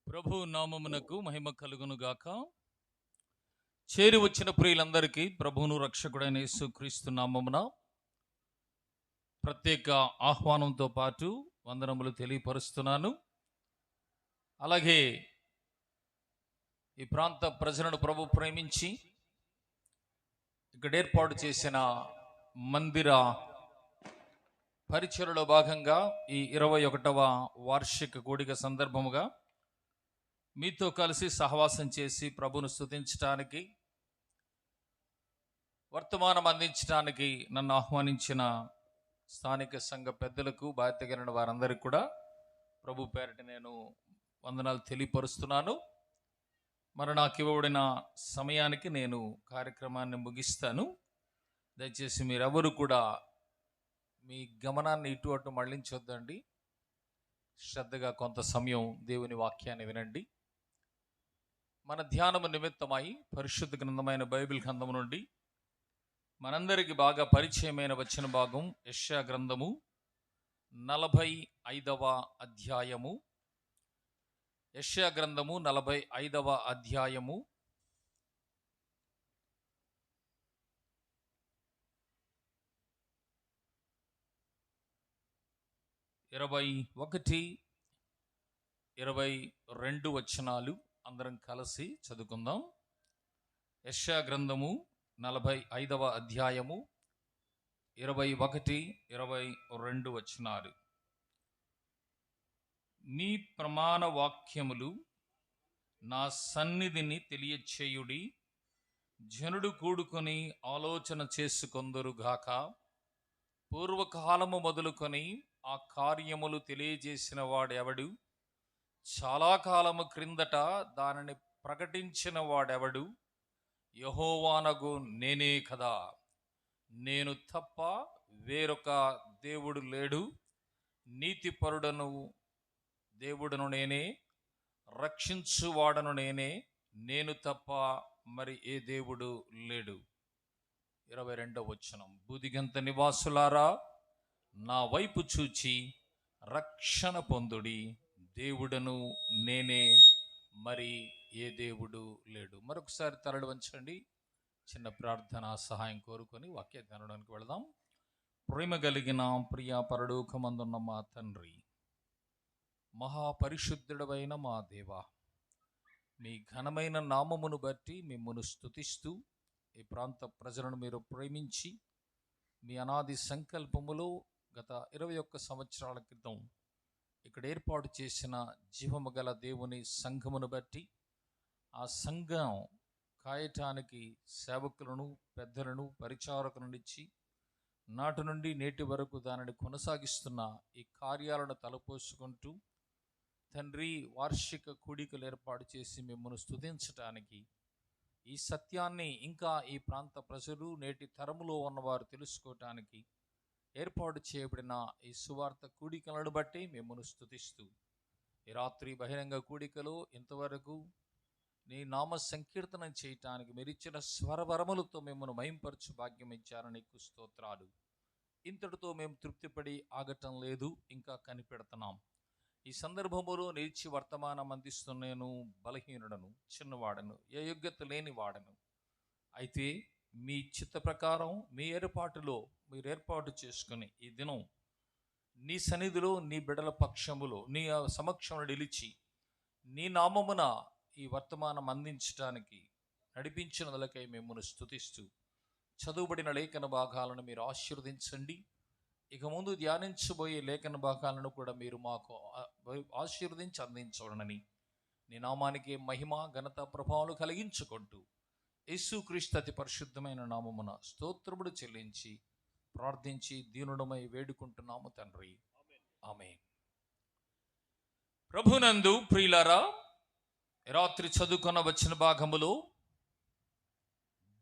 ప్రభు నామమునకు మహిమ కలుగును గాక. చేరి వచ్చిన ప్రియులందరికీ ప్రభువును రక్షకుడైన యేసుక్రీస్తు నామమున ప్రత్యేక ఆహ్వానంతో పాటు వందనములు తెలియపరుస్తున్నాను. అలాగే ఈ ప్రాంత ప్రజలను ప్రభు ప్రేమించి ఇక్కడ ఏర్పాటు చేసిన మందిర పరిచయలో భాగంగా ఈ 21వ వార్షిక కూడిక సందర్భముగా మీతో కలిసి సహవాసం చేసి ప్రభును స్తుతించడానికి, వర్తమానం అందించడానికి నన్ను ఆహ్వానించిన స్థానిక సంఘ పెద్దలకు, బాధ్యత కలిగిన వారందరికీ కూడా ప్రభు పేరిట నేను వందనాలు తెలియపరుస్తున్నాను. మరి నాకు ఇవ్వబడిన సమయానికి నేను కార్యక్రమాన్ని ముగిస్తాను. దయచేసి మీరెవరు కూడా మీ గమనాన్ని ఇటు అటు మళ్ళించొద్దండి. శ్రద్ధగా కొంత సమయం దేవుని వాక్యాన్ని వినండి. మన ధ్యానము నిమిత్తమై పరిశుద్ధ గ్రంథమైన బైబిల్ గ్రంథము నుండి మనందరికి బాగా పరిచయమైన వచ్చిన భాగం యెషయా గ్రంథము 45వ అధ్యాయము. యెషయా గ్రంథము 45వ అధ్యాయము 21, 22 వచనాలు అందరం కలిసి చదువుకుందాం. యెషయా గ్రంథము 45వ అధ్యాయము 21, 22 వచనాలు. నీ ప్రమాణ వాక్యములు నా సన్నిధిని తెలియచేయుడి, జనుడు కూడుకొని ఆలోచన చేసుకొందురుగాక. పూర్వకాలము మొదలుకొని ఆ కార్యములు తెలియజేసిన వాడెవడు? చాలా కాలము క్రిందట దానిని ప్రకటించిన వాడెవడు? యెహోవానగు నేనే కదా, నేను తప్ప వేరొక దేవుడు లేడు. నీతిపరుడను దేవుడను నేనే, రక్షించువాడను నేనే, నేను తప్ప మరి ఏ దేవుడు లేడు. 22వ వచనం. బూదిగంత నివాసులారా, నా వైపు చూచి రక్షణ పొందుడి, దేవుడను నేనే, మరి ఏ దేవుడు లేడు. మరొకసారి తలలు వంచండి. చిన్న ప్రార్థన సహాయం కోరుకొని వాక్య ధ్యానానికి వెళదాం. ప్రేమ కలిగిన ప్రియ పరలోకమందున్న మా తండ్రి, మహాపరిశుద్ధుడవైన మా దేవా, మీ ఘనమైన నామమును బట్టి మిమ్మును స్తుతిస్తూ ఈ ప్రాంత ప్రజలను మీరు ప్రేమించి మీ అనాది సంకల్పములో గత 21 సంవత్సరాల క్రితం ఇక్కడ ఏర్పాటు చేసిన జీవము గల దేవుని సంఘమును బట్టి, ఆ సంఘం కాయటానికి సేవకులను, పెద్దలను, పరిచారకులను ఇచ్చి నాటి నుండి నేటి వరకు దానిని కొనసాగిస్తున్న ఈ కార్యాలను తలపోసుకుంటూ తండ్రి, వార్షిక కూడికలు ఏర్పాటు చేసి మిమ్మల్ని స్తుతించటానికి, ఈ సత్యాన్ని ఇంకా ఈ ప్రాంత ప్రజలు, నేటి తరములో ఉన్నవారు తెలుసుకోవటానికి ఏర్పాటు చేయబడిన ఈ సువార్త కూడికలను బట్టి మిమ్మల్ని స్తుతిస్తూ, ఈ రాత్రి బహిరంగ కూడికలో ఇంతవరకు నీ నామ సంకీర్తనం చేయటానికి మీరు ఇచ్చిన స్వరవరములతో మిమ్మల్ని మహింపరచు భాగ్యం ఇచ్చారని నీకు స్తోత్రాలు. ఇంతటితో మేము తృప్తిపడి ఆగటం లేదు, ఇంకా కనిపెడుతున్నాం. ఈ సందర్భములో నిలిచి వర్తమానం అందిస్తున్నాను. బలహీనుడను, చిన్నవాడను, ఏ యోగ్యత లేని వాడను. అయితే మీ చిత్త ప్రకారం మీ ఏర్పాటులో మీరు ఏర్పాటు చేసుకుని ఈ దినం నీ సన్నిధిలో, నీ బిడ్డల పక్షములో, నీ సమక్షంలో నిలిచి నీ నామమున ఈ వర్తమానం అందించడానికి నడిపించినదలకై మిమ్మల్ని స్తుతిస్తూ, చదువుబడిన లేఖన భాగాలను మీరు ఆశీర్వదించండి. ఇక ముందు ధ్యానించబోయే లేఖన భాగాలను కూడా మీరు మాకు ఆశీర్వదించి అందించవలనని నీ నామానికి మహిమ, ఘనత, ప్రభావాలు కలిగించుకుంటూ యేసుక్రీస్తు అతి పరిశుద్ధమైన నామమున స్తోత్రములు చెల్లించి ప్రార్థించి దీనుడమై వేడుకుంటున్నాము తండ్రి, ఆమేన్. ప్రభునందు ప్రియులారా, రాత్రి చదువుకొన వచ్చిన భాగములో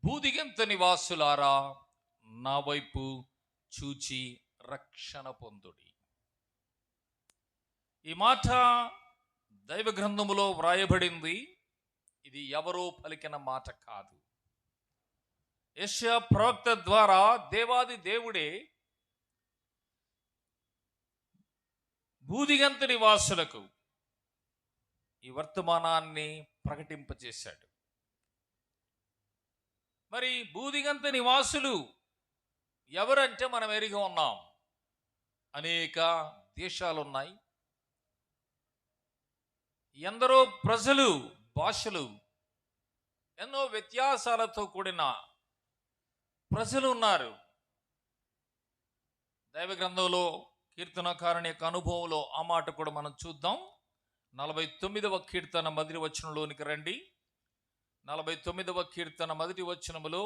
బూదిగంత నివాసులారా, నా వైపు చూచి రక్షణ పొందుడి. ఈ మాట దైవ గ్రంథములో వ్రాయబడింది. ఇది ఎవరో పలికిన మాట కాదు. యెషయా ప్రవక్త ద్వారా దేవాది దేవుడే బూదిగంత నివాసులకు ఈ వర్తమానాన్ని ప్రకటింపచేశాడు. మరి బూదిగంత నివాసులు ఎవరంటే మనం ఎరిగి ఉన్నాం. అనేక దేశాలు ఉన్నాయి, ఎందరో ప్రజలు, భాషలు, ఎన్నో వ్యత్యాసాలతో కూడిన ప్రజలు ఉన్నారు. దైవ గ్రంథంలో కీర్తనకారుని యొక్క అనుభవంలో ఆ మాట కూడా మనం చూద్దాం. 49వ కీర్తన మొదటి వచనంలోనికి రండి. 49వ కీర్తన మొదటి వచనములో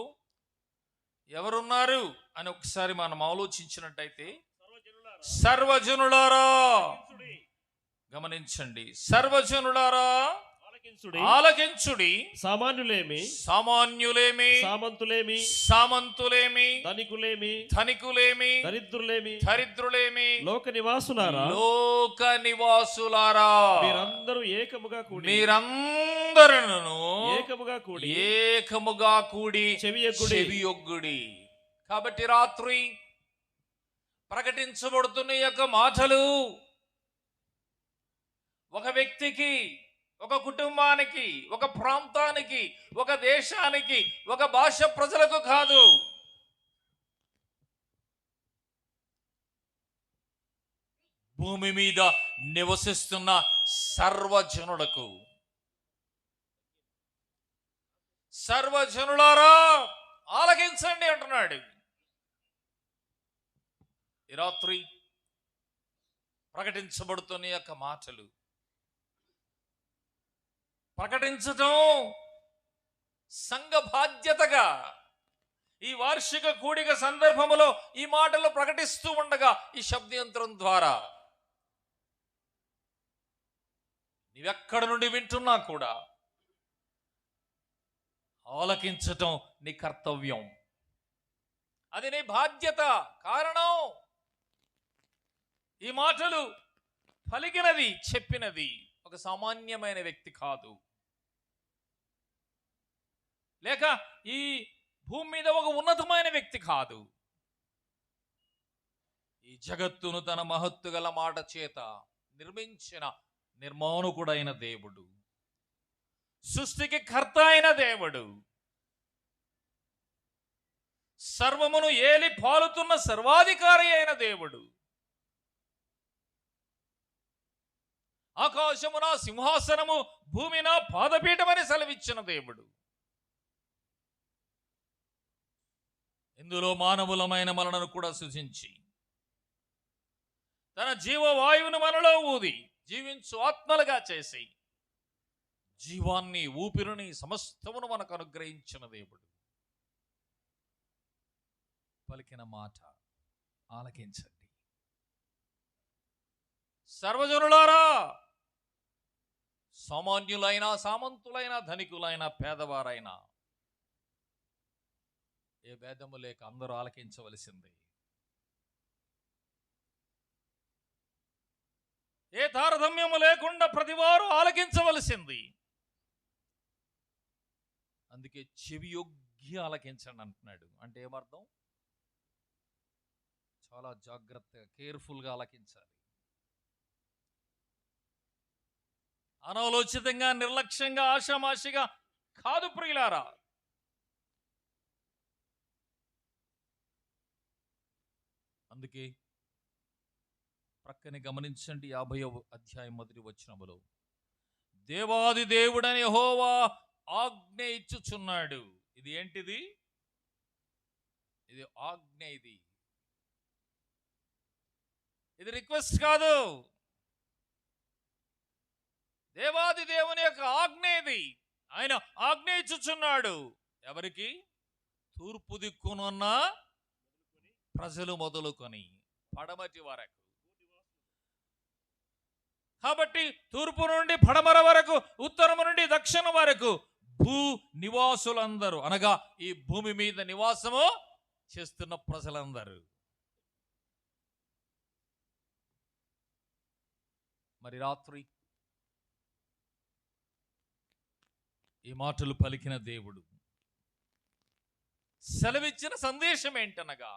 ఎవరున్నారు అని ఒకసారి మనం ఆలోచించినట్టయితే, సర్వజనులారా గమనించండి, సర్వజనులారా ఆలకించుడి, సామాన్యులేమి సామంతులేమి, ధనికులేమి, దరిద్రులేమి, లోక నివాసులారా మీరందరూ ఏకముగా కూడి చెవియొగ్గుడి. కాబట్టి రాత్రి ప్రకటించబడుతున్న యొక్క మాటలు ఒక వ్యక్తికి, ఒక కుటుంబానికి, ఒక ప్రాంతానికి, ఒక దేశానికి, ఒక భాష ప్రజలకు కాదు, భూమి మీద నివసిస్తున్న సర్వజనులకు. సర్వజనులారా ఆలకించండి అంటున్నాడు. ఈ రాత్రి ప్రకటించబడుతున్న యొక్క మాటలు ప్రకటించటం సంఘ బాధ్యతగా ఈ వార్షిక కూడిక సందర్భములో ఈ మాటలు ప్రకటిస్తూ ఉండగా ఈ శబ్దయంత్రం ద్వారా నీవెక్కడ నుండి వింటున్నా కూడా ఆలకించటం నీ కర్తవ్యం, అది నీ బాధ్యత. కారణం, ఈ మాటలు పలికినది, చెప్పినది ఒక సామాన్యమైన వ్యక్తి కాదు, లేక ఈ భూమి మీద ఒక ఉన్నతమైన వ్యక్తి కాదు. ఈ జగత్తును తన మహత్తు గల మాట చేత నిర్మించిన నిర్మాణకుడైన దేవుడు, సృష్టికి కర్త అయిన దేవుడు, సర్వమును ఏలి పాలుతున్న సర్వాధికారి అయిన దేవుడు, ఆకాశమున సింహాసనము, భూమిన పాదపీఠమని సెలవిచ్చిన దేవుడు, ఇందులో మానవులమైన మనలను కూడా సృజించి తన జీవవాయువును మనలో ఊది జీవించు ఆత్మలుగా చేసి జీవాన్ని, ఊపిరిని, సమస్తమును మనకు అనుగ్రహించిన దేవుడు పలికిన మాట ఆలకించండి. సర్వజనులారా, సామాన్యులైన, సామంతులైన, ధనికులైన, పేదవారైన ఏ భేదము లేక అందరూ ఆలకించవలసింది. ఏ తారతమ్యము లేకుండా ప్రతివారు ఆలకించవలసింది. అందుకే చెవియొగ్గి ఆలకించండి అంటున్నాడు. అంటే ఏమర్థం? చాలా జాగ్రత్తగా, కేర్ఫుల్గా ఆలకించాలి. అనాలోచితంగా, నిర్లక్ష్యంగా, ఆషామాషిగా కాదు ప్రియులారా. అందుకే ప్రక్కని గమనించండి, 50వ అధ్యాయం మొదటి వచనములో దేవాది దేవుడని యెహోవా ఆజ్ఞ ఇచ్చుచున్నాడు. ఇది ఏంటిది? ఇది ఆజ్ఞ. ఇది రిక్వెస్ట్ కాదు, దేవాది దేవుని యొక్క ఆజ్ఞ ఇది. ఆయన ఆజ్ఞ ఇచ్చుచున్నాడు. ఎవరికి? తూర్పు దిక్కునున్న ప్రజలు మొదలుకొని పడమటి వరకు. కాబట్టి తూర్పు నుండి పడమర వరకు, ఉత్తరము నుండి దక్షిణం వరకు భూ నివాసులందరూ, అనగా ఈ భూమి మీద నివాసము చేస్తున్న ప్రజలందరూ. మరి రాత్రి ఈ మాటలు పలికిన దేవుడు సెలవిచ్చిన సందేశం ఏంటనగా,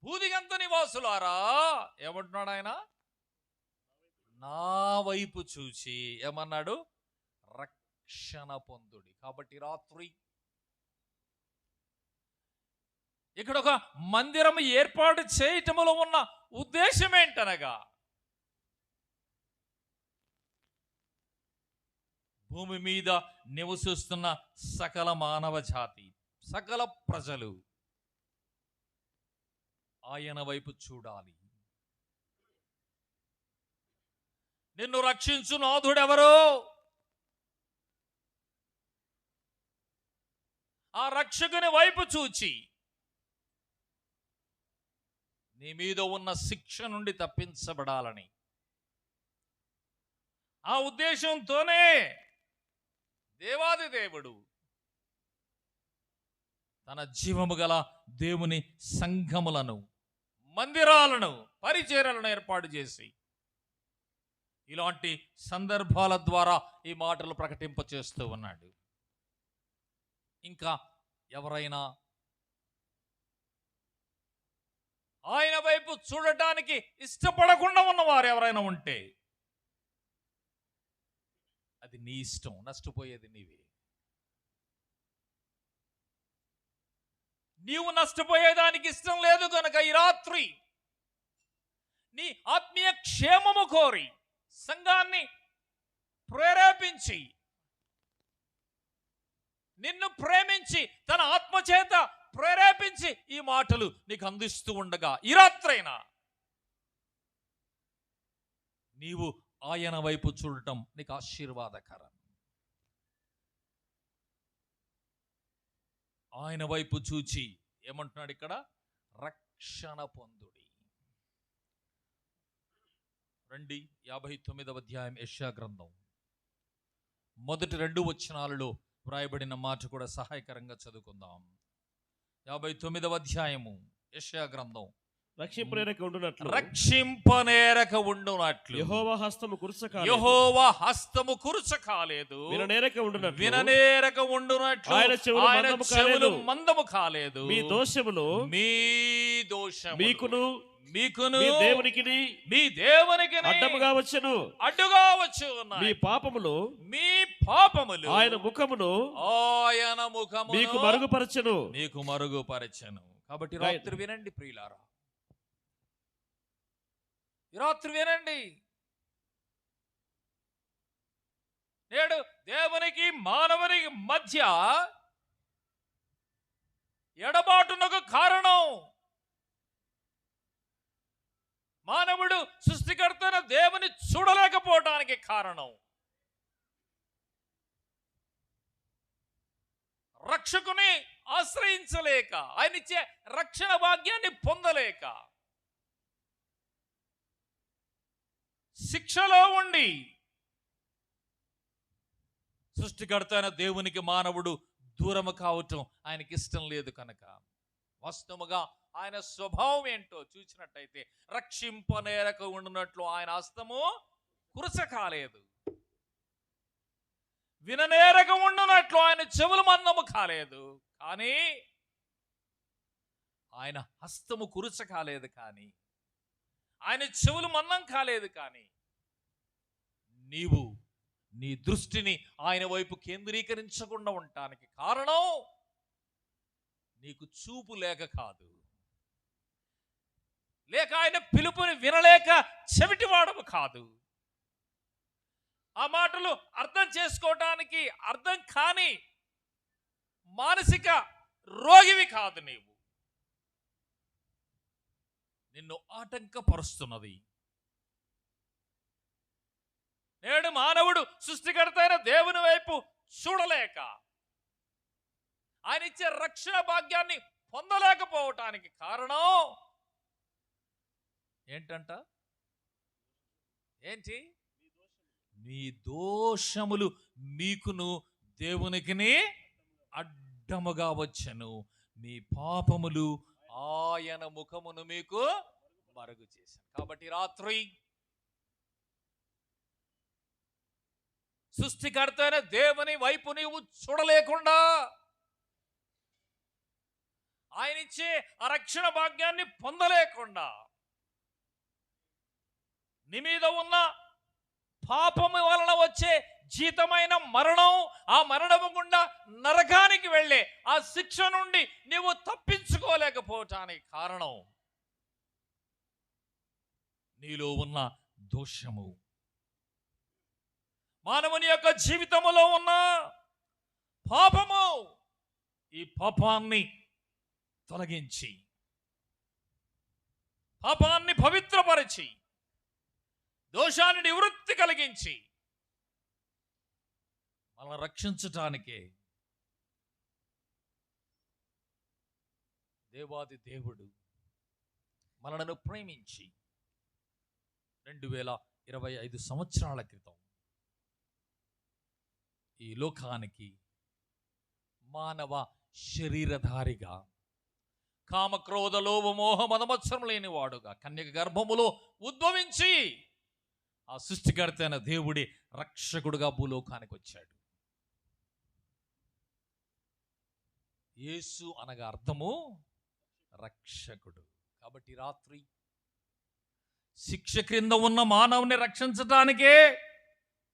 భూదిగంత నివాసులారా ఏమంటున్నాడు ఆయన? నా వైపు చూచి ఏమన్నాడు? రక్షణ పొందుడి. కాబట్టి రాత్రి ఇక్కడ ఒక మందిరం ఏర్పాటు చేయటములో ఉన్న ఉద్దేశం ఏంటనగా, భూమి మీద నివసిస్తున్న సకల మానవ జాతి, సకల ప్రజలు ఆయన వైపు చూడాలి. నిన్ను రక్షించు నాథుడెవరో, ఆ రక్షకుని వైపు చూచి నీ మీద ఉన్న శిక్ష నుండి తప్పించబడాలని ఆ ఉద్దేశంతోనే దేవాది దేవుడు తన జీవము గల దేవుని సంఘములను, మందిరాలను, పరిచర్యలను ఏర్పాటు చేసి ఇలాంటి సందర్భాల ద్వారా ఈ మాటలు ప్రకటింపచేస్తూ ఉన్నాడు. ఇంకా ఎవరైనా ఆయన వైపు చూడటానికి ఇష్టపడకుండా ఉన్నవారు ఎవరైనా ఉంటే అది నీ ఇష్టం, నష్టపోయేది నీవే. నీవు నష్టపోయేదానికి ఇష్టం లేదు కనుక ఈ రాత్రి నీ ఆత్మీయ క్షేమము కోరి సంఘాన్ని ప్రేరేపించి, నిన్ను ప్రేమించి తన ఆత్మచేత ప్రేరేపించి ఈ మాటలు నీకు అందిస్తూ ఉండగా ఈ రాత్రైనా నీవు ఆయన వైపు చూడటం నీకు ఆశీర్వాదకరం. ఆయన వైపు చూచి ఏమంటున్నాడు ఇక్కడ? రక్షణ పొందుడి. రండి 59వ అధ్యాయం యెషయా గ్రంథం మొదటి 2 వచనాలలో వ్రాయబడిన మాట కూడా సహాయకరంగా చదువుకుందాం. 59వ అధ్యాయము యెషయా గ్రంథం. రక్షింపనేరక ఉండునట్లు యెహోవా హస్తము కురుచ కాలేదు, విననేరక ఉండునట్లు ఆయన చెవులు మందము కాలేదు. మీ దోషములు మీకును మీ దేవునికి అడ్డుగా వచ్చును. మీ పాపములు ఆయన ముఖమును మీకు మరుగుపరచెను. కాబట్టి రాత్రి వినండి ప్రియులారా, ఈ రాత్రి వినండి. నేడు దేవునికి మానవునికి మధ్య ఎడబాటునకు కారణం మానవుడు సృష్టికర్తైన దేవుని చూడలేకపోవటానికి కారణం రక్షకుని ఆశ్రయించలేక, ఆయన ఇచ్చే రక్షణ భాగ్యాన్ని పొందలేక, శిక్షలో ఉండి సృష్టికర్తైన దేవునికి మానవుడు దూరము కావటం ఆయనకి ఇష్టం లేదు కనుక, వాస్తవముగా ఆయన స్వభావం ఏంటో చూసినట్టయితే రక్షింపనేరక ఉండునట్లు ఆయన హస్తము కురచ కాలేదు, విననేరక ఉండునట్లు ఆయన చెవులు మందము కాలేదు. కానీ ఆయన హస్తము కురచ కాలేదు, కానీ ఆయన చెవులు మందం కాలేదు. కానీ నీవు నీ దృష్టిని ఆయన వైపు కేంద్రీకరించకుండా ఉండటానికి కారణం నీకు చూపు లేక కాదు, లేక ఆయన పిలుపుని వినలేక చెవిటివాడము కాదు. ఆ మాటలు అర్థం చేసుకోవటానికి అర్థం కాని మానసిక రోగివి కాదు. నీవు నిన్ను ఆటంకపరుస్తున్నది. నేడు మానవుడు సృష్టికర్తైన దేవుని వైపు చూడలేక, ఆయన ఇచ్చే రక్షణ భాగ్యాన్ని పొందలేకపోవటానికి కారణం ఏంటంట? ఏంటి? మీ దోషములు మీకును దేవునికిని అడ్డముగా వచ్చెను, మీ పాపములు ఆయన ముఖమును మీకు మరుగు చేశాను. కాబట్టి రాత్రి సృష్టికర్తైన దేవుని వైపు నీవు చూడలేకుండా, ఆయన ఇచ్చే ఆ రక్షణ భాగ్యాన్ని పొందలేకుండా, నీ మీద ఉన్న పాపము వలన వచ్చే జీతమైన మరణం, ఆ మరణము గుండా నరకానికి వెళ్ళే ఆ శిక్ష నుండి నీవు తప్పించుకోలేకపోవటానికి కారణం నీలో ఉన్న దోషము. మానవుని యొక్క జీవితములో ఉన్న పాపము. ఈ పాపాన్ని తొలగించి, పాపాన్ని పవిత్రపరిచి, దోషాన్ని నివృత్తి కలిగించి మనల్ని రక్షించటానికే దేవాది దేవుడు మనలను ప్రేమించి 2025 సంవత్సరాల క్రితం ఈ లోకానికి మానవ శరీరధారిగా, కామక్రోధ లోభ మోహ మదమత్సరం లేనివాడుగా కన్యక గర్భములో ఉద్భవించి ఆ సృష్టికర్త అయిన దేవుడి రక్షకుడుగా భూలోకానికి వచ్చాడు. యేసు అనగా అర్థము రక్షకుడు. కాబట్టి రాత్రి శిక్ష క్రింద ఉన్న మానవుని రక్షించటానికే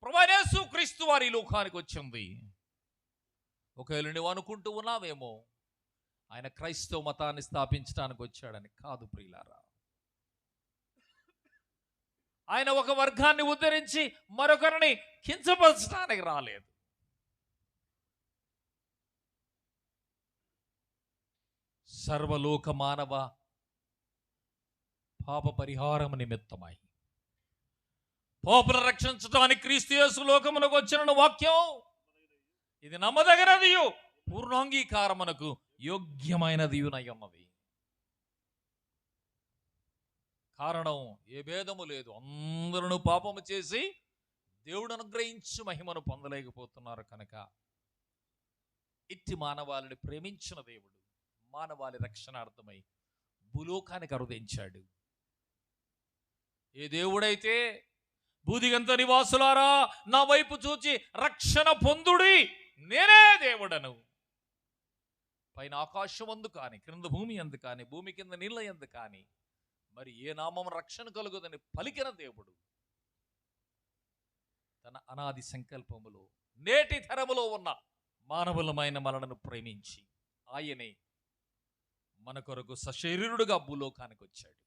ప్రభువైన యేసు క్రీస్తు వారి లోకానికి వచ్చింది. ఒకవేళ నువ్వు అనుకుంటూ ఉన్నావేమో ఆయన క్రైస్తవ మతాన్ని స్థాపించడానికి వచ్చాడని. కాదు ప్రియులారా, ఆయన ఒక వర్గాన్ని ఉద్ధరించి మరొకరిని కించపరచడానికి రాలేదు. సర్వలోక మానవ పాప పరిహారం నిమిత్తమై పాపులను రక్షించడానికి క్రీస్తు యేసు లోకమునకు వచ్చిన వాక్యం ఇది నమ్మదగినదియు పూర్ణాంగీకారమునకు యోగ్యమైనదియునై ఉన్నది. కారణం ఏ భేదము లేదు. అందరూ పాపము చేసి దేవుడు అనుగ్రహించి మహిమను పొందలేకపోతున్నారు కనుక ఇట్టి మానవాళిని ప్రేమించిన దేవుడు మానవాళి రక్షణార్థమై భూలోకానికి అరుదించాడు. ఏ దేవుడైతే భూదిగంత నివాసులారా నా వైపు చూచి రక్షణ పొందుడి, నేనే దేవుడను, పైన ఆకాశం అందు కాని క్రింద భూమి అందు కాని భూమి కింద నీళ్ళ యందు కాని మరి ఏ నామం రక్షణ కలుగుదని పలికిన దేవుడు తన అనాది సంకల్పములో నేటి తరములో ఉన్న మానవులమైన మనలను ప్రేమించి ఆయనే మన కొరకు సశరీరుడుగా భూలోకానికి వచ్చాడు.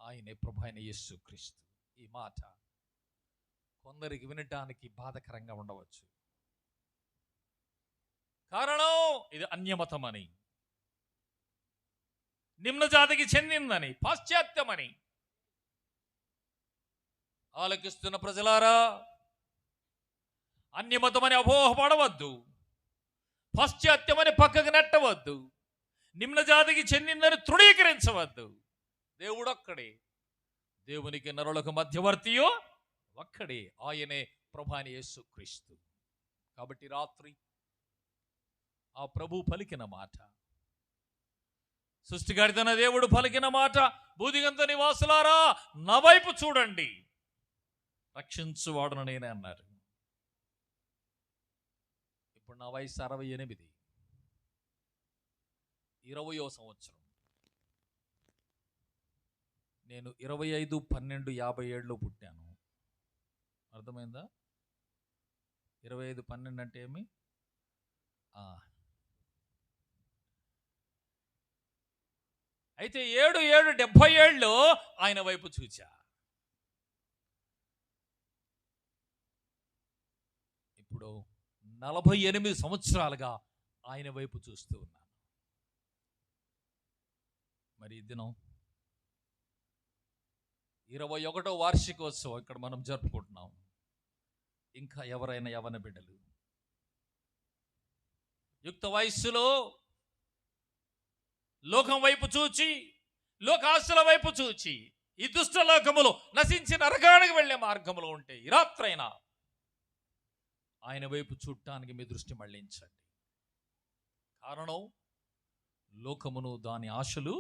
ఆయనే ప్రభు అయిన యేసు క్రీస్తు. ఈ మాట కొందరికి వినటానికి బాధకరంగా ఉండవచ్చు. కారణం ఇది అన్యమతమని, నిమ్న జాతికి చెందిందని, పాశ్చాత్యమని. ఆలకిస్తున్న ప్రజలారా, అన్యమతమని అపోహపడవద్దు, పాశ్చాత్యమని పక్కకు నెట్టవద్దు, నిమ్న జాతికి చెందిందని తృణీకరించవద్దు. దేవుడొక్కడే, దేవునికి నరులకు మధ్యవర్తియో ఒక్కడే, ఆయనే ప్రభు అయిన యేసు క్రీస్తు. కాబట్టి రాత్రి ఆ ప్రభు పలికిన మాట, సృష్టికర్తన దేవుడు పలికిన మాట, భూదిగంత నివాసులారా నా వైపు చూడండి, రక్షించువాడును నేనే అన్నారు. ఇప్పుడు నా వయసు 68, 20వ సంవత్సరం. నేను 25/12/57 పుట్టాను. అర్థమైందా? 25/12 అంటే ఏమి? అయితే 7/7/77 ఆయన వైపు చూచా. ఇప్పుడు 48 సంవత్సరాలుగా ఆయన వైపు చూస్తూ ఉన్నాను. మరి ఈ దినం 21వ వార్షికోత్సవం ఇక్కడ మనం జరుపుకుంటున్నాం. ఇంకా ఎవరైనా యవన బిడ్డలు యుక్త వయస్సులో లోకం వైపు చూచి, లోకాస్తుల వైపు చూచి, ఈ దుష్ట లోకములో నశించి నరకానికి వెళ్ళే మార్గంలో ఉంటే ఈ రాత్రైనా ఆయన వైపు చూడటానికి మీ దృష్టి మళ్లించండి. కారణం లోకమును దాని ఆశలు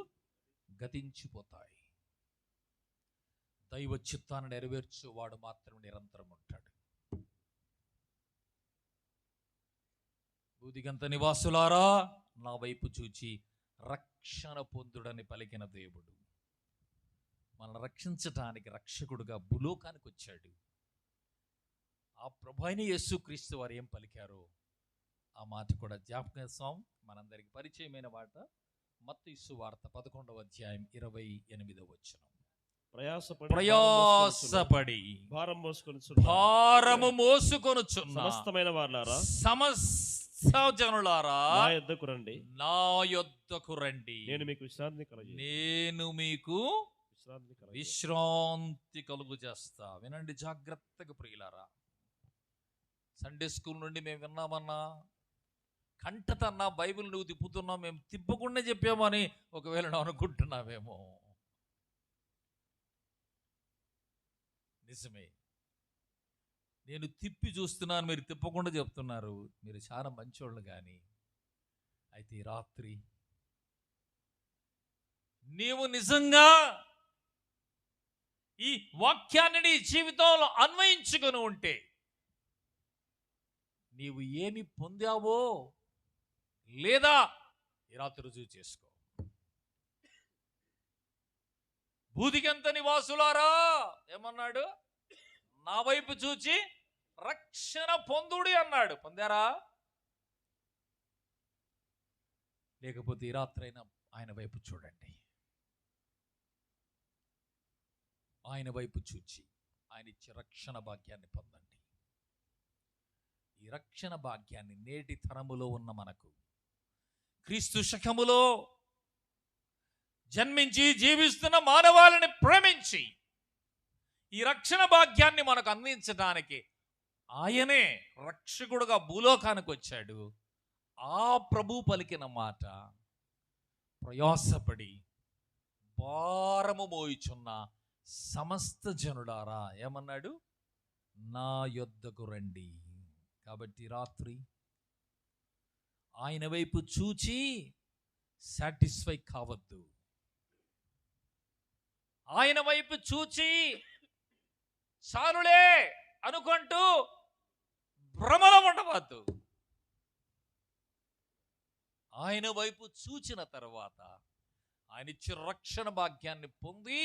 గతించిపోతాయి. దైవ చిత్తాన్ని నెరవేర్చేవాడు మాత్రం నిరంతరం ఉంటాడు. భూదిగంత నివాసులారా నా వైపు చూచి రక్షణ పొందుడని పలికిన దేవుడు మనల్ని రక్షించటానికి రక్షకుడుగా భూలోకానికి వచ్చాడు. ఆ ప్రభువైన యేసుక్రీస్తు వారు ఏం పలికారో ఆ మాట కూడా జ్ఞాపకం చేస్తాం. మనందరికి పరిచయమైన మాట మత్తయి సువార్త 11వ అధ్యాయం 28వ వచనం. ప్రయాసపడి భారము మోసుకొనుచున్న సమస్తమైన వారులారా, సమస్త జనులారా నా యొద్దకు రండి, నా యొద్దకు రండి, నేను మీకు విశ్రాంతి కలుగజేయుదును. నేను మీకు విశ్రాంతి కలుగు చేస్తా. వినండి జాగ్రత్తగా ప్రియులారా. సండే స్కూల్ నుండి మేము విన్నామన్నా, కంటతన్నా బైబిల్ నువ్వు తిప్పుతున్నావు, మేము తిప్పకుండా చెప్పామని ఒకవేళ నువ్వు అనుకుంటున్నావేమో. నిజమే, నేను తిప్పి చూస్తున్నాను, మీరు తిప్పకుండా చెప్తున్నారు. మీరు చాలా మంచోళ్ళు. కానీ అయితే ఈ రాత్రి నీవు నిజంగా ఈ వాక్యాన్ని నీ జీవితంలో అన్వయించుకొని ఉంటే నీవు ఏమి పొందావో లేదా ఈ రాత్రి రుజువు చేసుకో. భూదిగంత నివాసులారా ఏమన్నాడు? నా వైపు చూచి రక్షణ పొందుడి అన్నాడు. పొందారా? లేకపోతే ఈ రాత్రైనా ఆయన వైపు చూడండి. ఆయన వైపు చూచి ఆయన ఇచ్చే రక్షణ భాగ్యాన్ని పొందండి. ఈ రక్షణ భాగ్యాన్ని నేటి తరములో ఉన్న మనకు, క్రీస్తు శకములో జన్మించి జీవిస్తున్న మానవాళిని ప్రేమించి ఈ రక్షణ భాగ్యాన్ని మనకు అందించడానికి ఆయనే రక్షకుడుగా భూలోకానికి వచ్చాడు. ఆ ప్రభు పలికిన మాట, ప్రయాసపడి భారము మోయుచున్న సమస్త జనులారా ఏమన్నాడు? నా యొద్దకు రండి. కాబట్టి రాత్రి ఆయన వైపు చూచి సాటిస్ఫై కావద్దు. ఆయన వైపు చూచి చాలులే అనుకుంటూ భ్రమలో ఉండవద్దు. ఆయన వైపు చూచిన తర్వాత ఆయన ఇచ్చిన రక్షణ భాగ్యాన్ని పొంది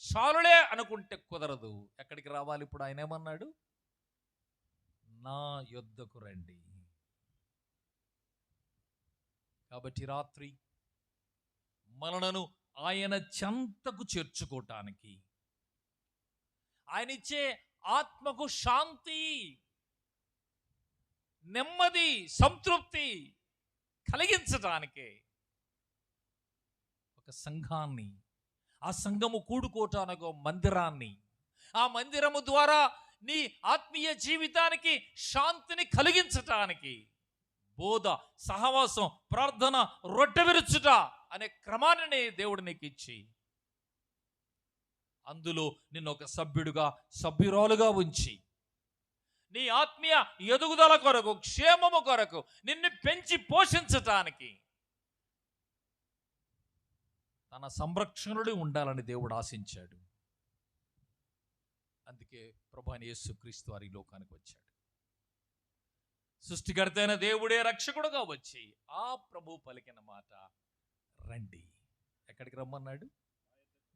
చాలులే అనుకుంటే కుదరదు. ఎక్కడికి రావాలి ఇప్పుడు? ఆయన ఏమన్నాడు? నా యొద్దకు రండి. కాబట్టి రాత్రి మనలను ఆయన చెంతకు చేర్చుకోవటానికి, ఆయన ఇచ్చే ఆత్మకు శాంతి, నెమ్మది, సంతృప్తి కలిగించటానికే ఒక సంఘాన్ని, ఆ సంఘము కూడుకోవటానికి ఒక మందిరాన్ని, ఆ మందిరము ద్వారా నీ ఆత్మీయ జీవితానికి శాంతిని కలిగించటానికి బోధ, సహవాసం, ప్రార్థన, రొట్టె విరుచుట అనే క్రమాన్ని దేవుడు నీకు ఇచ్చి అందులో నిన్ను ఒక సభ్యుడుగా, సభ్యురాలుగా ఉంచి నీ ఆత్మీయ ఎదుగుదల కొరకు, క్షేమము కొరకు నిన్ను పెంచి పోషించటానికి తన సంరక్షణుడు ఉండాలని దేవుడు ఆశించాడు. అందుకే ప్రభువైన యేసుక్రీస్తు వారి లోకానికి వచ్చాడు. సృష్టికర్త అయిన దేవుడే రక్షకుడుగా వచ్చి ఆ ప్రభు పలికిన మాట, రండి. ఎక్కడికి రమ్మన్నాడు?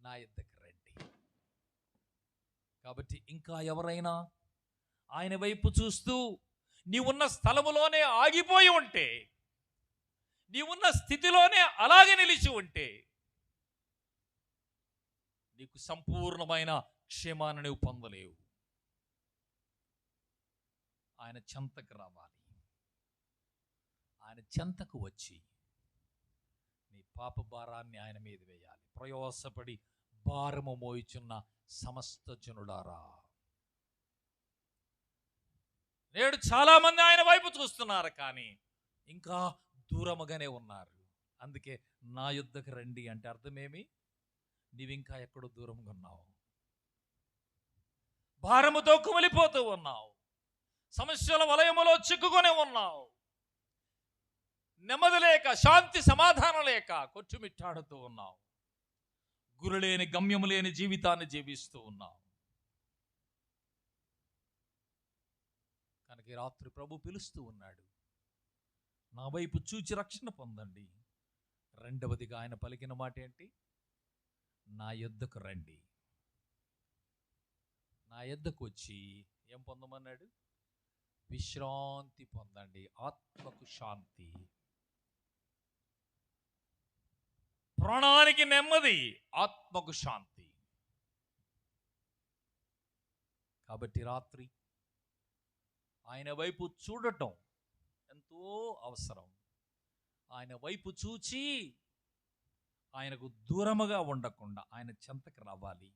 నా యొద్దకు రండి. కాబట్టి ఇంకా ఎవరైనా ఆయన వైపు చూస్తూ నీవున్న స్థలములోనే ఆగిపోయి ఉంటే, నీవున్న స్థితిలోనే అలాగే నిలిచి ఉంటే నీకు సంపూర్ణమైన క్షేమాన్ని నువ్వు పొందలేవు. ఆయన చెంతకు రావాలి. ఆయన చెంతకు వచ్చి నీ పాప భారాన్ని ఆయన మీద వేయాలి. ప్రయాసపడి భారము మోయిచున్న సమస్త జనులారా. నేడు చాలా మంది ఆయన వైపు చూస్తున్నారు, కానీ ఇంకా దూరముగానే ఉన్నారు. అందుకే నా యొద్దకు రండి అంటే అర్థమేమి? నీవింకా ఎక్కడో దూరంగా ఉన్నావు, భారముతో కుమిలిపోతూ ఉన్నావు, సమస్యల వలయములో చిక్కుకొని ఉన్నావు, నెమ్మది లేక, శాంతి సమాధానం లేక కొట్టుమిట్టాడుతూ ఉన్నావు, గురులేని, గమ్యము లేని జీవితాన్ని జీవిస్తూ ఉన్నావు. కనుక రాత్రి ప్రభు పిలుస్తూ ఉన్నాడు, నా వైపు చూచి రక్షణ పొందండి. రెండవదిగా ఆయన పలికిన మాట ఏంటి? నా యొద్దకు రండి, నా యొద్దకు వచ్చి ఏం పొందమన్నాడు? విశ్రాంతి పొందండి, ఆత్మకు శాంతి, ప్రాణానికి నెమ్మది, ఆత్మకు శాంతి. కాబట్టి రాత్రి ఆయన వైపు చూడటం ఎంతో అవసరం. ఆయన వైపు చూచి ఆయనకు దూరముగా ఉండకుండా ఆయన చెంతకు రావాలి.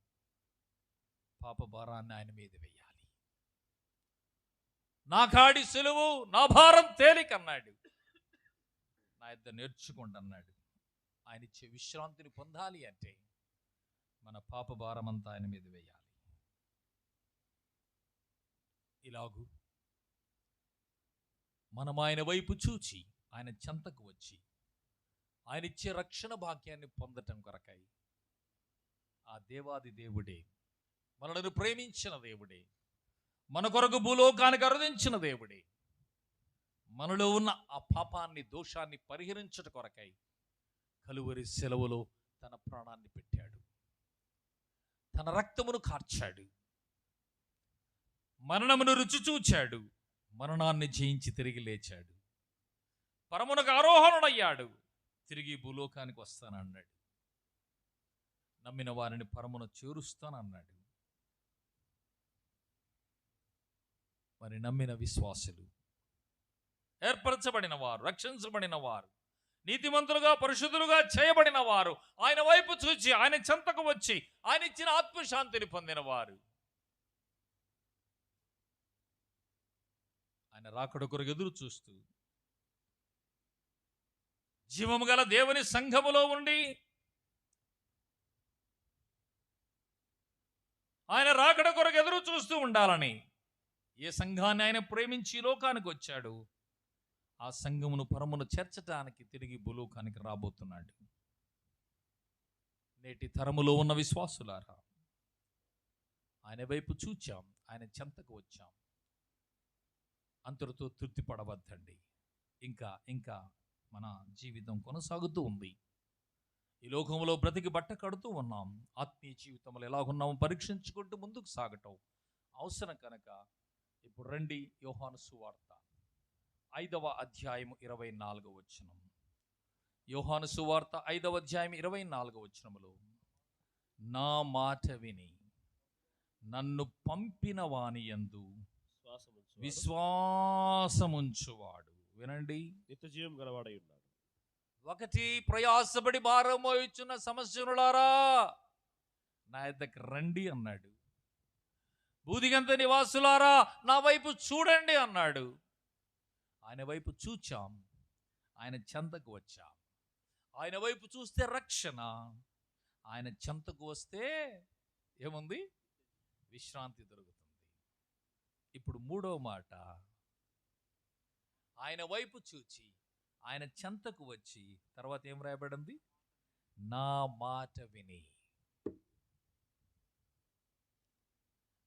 పాప భారాన్ని ఆయన మీద వేయాలి. నా కాడి సులువు, నా భారం తేలిక అన్నాడు. నా యొద్ద నేర్చుకోండి అన్నాడు. ఆయన ఇచ్చే విశ్రాంతిని పొందాలి అంటే మన పాప భారం అంతా ఆయన మీద వేయాలి. ఇలాగూ మనం ఆయన వైపు చూచి ఆయన చెంతకు వచ్చి ఆయన ఇచ్చే రక్షణ భాగ్యాన్ని పొందటం కొరకై ఆ దేవాది దేవుడే, మనలను ప్రేమించిన దేవుడే, మన కొరకు భూలోకానికి అరుదించిన దేవుడే, మనలో ఉన్న ఆ పాపాన్ని, దోషాన్ని పరిహరించట కొరకై కలువరి సెలవులో తన ప్రాణాన్ని పెట్టాడు, తన రక్తమును కార్చాడు, మరణమును రుచి చూచాడు, మరణాన్ని జయించి తిరిగి లేచాడు, పరమునకు ఆరోహణుడయ్యాడు, తిరిగి భూలోకానికి వస్తానన్నాడు, నమ్మిన వారిని పరమును చేరుస్తానన్నాడు. మరి నమ్మిన విశ్వాసులు, ఏర్పరచబడిన వారు, రక్షించబడిన వారు, నీతిమంతులుగా పరిశుద్ధులుగా చేయబడిన వారు, ఆయన వైపు చూచి ఆయన చెంతకు వచ్చి ఆయన ఇచ్చిన ఆత్మశాంతిని పొందిన వారు, ఆయన రాకడ కొరకు ఎదురు చూస్తూ జీవము గల దేవుని సంఘములో ఉండి ఆయన రాకడ కొరకు ఎదురు చూస్తూ ఉండాలని ఏ సంఘాన్ని ఆయన ప్రేమించి లోకానికి వచ్చాడు, ఆ సంఘమును పరమును చేర్చటానికి తిరిగి భూలోకానికి రాబోతున్నాడు. నేటి తరములో ఉన్న విశ్వాసులారా, ఆయన వైపు చూచాం, ఆయన చెంతకు వచ్చాం, అంతటితో తృప్తి పడవద్దండి. ఇంకా ఇంకా మన జీవితం కొనసాగుతూ ఉంది. ఈ లోకంలో బ్రతికి బట్ట కడుతూ ఉన్నాం. ఆత్మీయ జీవితంలో ఎలాగున్నామో పరీక్షించుకుంటూ ముందుకు సాగటం అవసరం కనుక ఇప్పుడు రండి, యోహాను సువార్త 5వ అధ్యాయం 24వ వచనం. యోహాను సువార్త 5వ అధ్యాయం 24వ వచనములో, నా మాట విని నన్ను పంపిన వాని యందు విశ్వాసముంచువాడు, వినండి, నిత్య జీవం గలవాడై ఉన్నాడు. ఒకటి, ప్రయాసపడి భారం మోయుచున్న సమస్యనులారా నా యొద్దకు రండి అన్నాడు. బూదిగంత నివాసులారా నా వైపు చూడండి అన్నాడు. ఆయన వైపు చూచాం, ఆయన చెంతకు వచ్చాం. ఆయన వైపు చూస్తే రక్షణ, ఆయన చెంతకు వస్తే ఏముంది? విశ్రాంతి దొరుకుతుంది. ఇప్పుడు మూడో మాట, ఆయన వైపు చూచి ఆయన చెంతకు వచ్చి తర్వాత ఏం రాయబడింది? నా మాట విని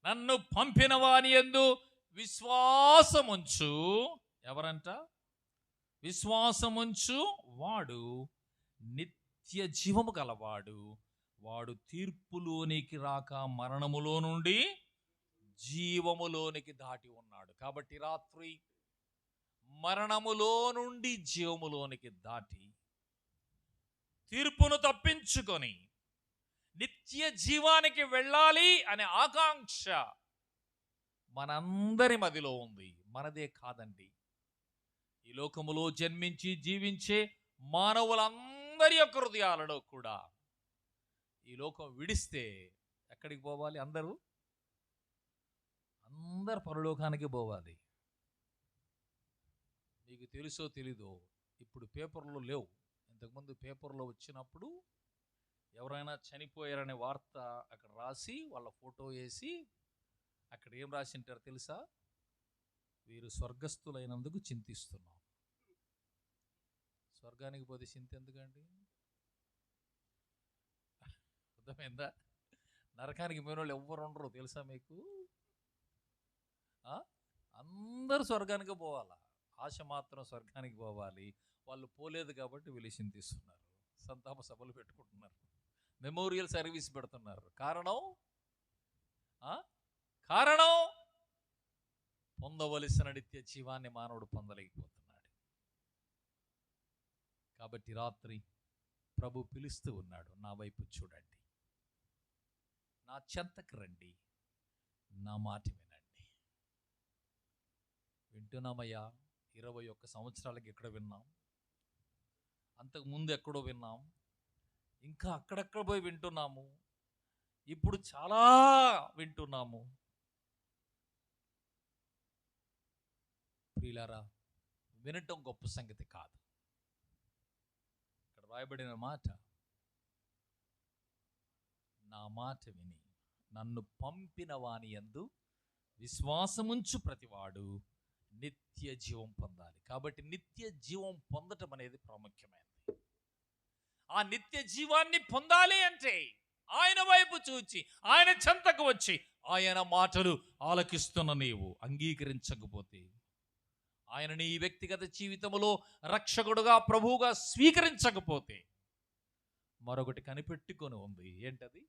నన్ను పంపిన వాని యందు విశ్వాసముంచు. ఎవరంట? విశ్వాసముంచు వాడు నిత్య జీవము గలవాడు, వాడు తీర్పులోనికి రాక మరణములో నుండి జీవములోనికి దాటి ఉన్నాడు. కాబట్టి రాత్రి మరణములో నుండి జీవములోనికి దాటి తీర్పును తప్పించుకొని నిత్య జీవానికి వెళ్ళాలి అనే ఆకాంక్ష మనందరి మదిలో ఉంది. మనదే కాదండి, ఈ లోకములో జన్మించి జీవించే మానవులందరి యొక్క హృదయాలలో కూడా ఈ లోకం విడిస్తే ఎక్కడికి పోవాలి? అందరూ పరలోకానికి పోవాలి. మీకు తెలుసో తెలీదో, ఇప్పుడు పేపర్లో లేవు, ఇంతకుముందు పేపర్లో వచ్చినప్పుడు ఎవరైనా చనిపోయారనే వార్త అక్కడ రాసి వాళ్ళ ఫోటో వేసి అక్కడ ఏం రాసి ఉంటారో తెలుసా? వీరు స్వర్గస్థులైనందుకు చింతిస్తున్నాం. స్వర్గానికి పోతే చింత ఎందుకండి? అర్థమైందా? నరకానికి పోయిన వాళ్ళు ఎవ్వరు ఉండరు తెలుసా మీకు? అందరూ స్వర్గానికి పోవాలా, ఆశ మాత్రం స్వర్గానికి పోవాలి. వాళ్ళు పోలేదు కాబట్టి వీళ్ళు చింతిస్తున్నారు, సంతాప సభలు పెట్టుకుంటున్నారు. మెమోరియల్ సర్వీస్ పెడుతున్నారు. కారణం ఆ? కారణం పొందవలసిన నిత్య జీవాన్ని మానవుడు పొందలేకపోతున్నాడు. కాబట్టి రాత్రి ప్రభు పిలుస్తూ ఉన్నాడు, నా వైపు చూడండి, నా చెంతకు రండి, నా మాట వినండి. వింటున్నామయ్యా. 21 సంవత్సరాలకి ఎక్కడ విన్నాం, అంతకు ముందు ఎక్కడో విన్నాం, ఇంకా అక్కడక్కడ పోయి వింటున్నాము, ఇప్పుడు చాలా వింటున్నాము. ప్రియులారా, వినటం గొప్ప సంగతి కాదు. ఇక్కడ రాయబడిన మాట, నా మాట విని నన్ను పంపిన వాని యందు విశ్వాసముంచు ప్రతివాడు నిత్య జీవం పొందాలి. కాబట్టి నిత్య జీవం పొందటం అనేది ప్రాముఖ్యమైనది. ఆ నిత్య జీవాన్ని పొందాలి అంటే ఆయన వైపు చూచి, ఆయన చెంతకు వచ్చి, ఆయన మాటలు ఆలకిస్తున్న నీవు అంగీకరించకపోతే, ఆయన నీ వ్యక్తిగత జీవితంలో రక్షకుడుగా, ప్రభువుగా స్వీకరించకపోతే, మరొకటి కనిపెట్టుకొని ఉంది. ఏంటది?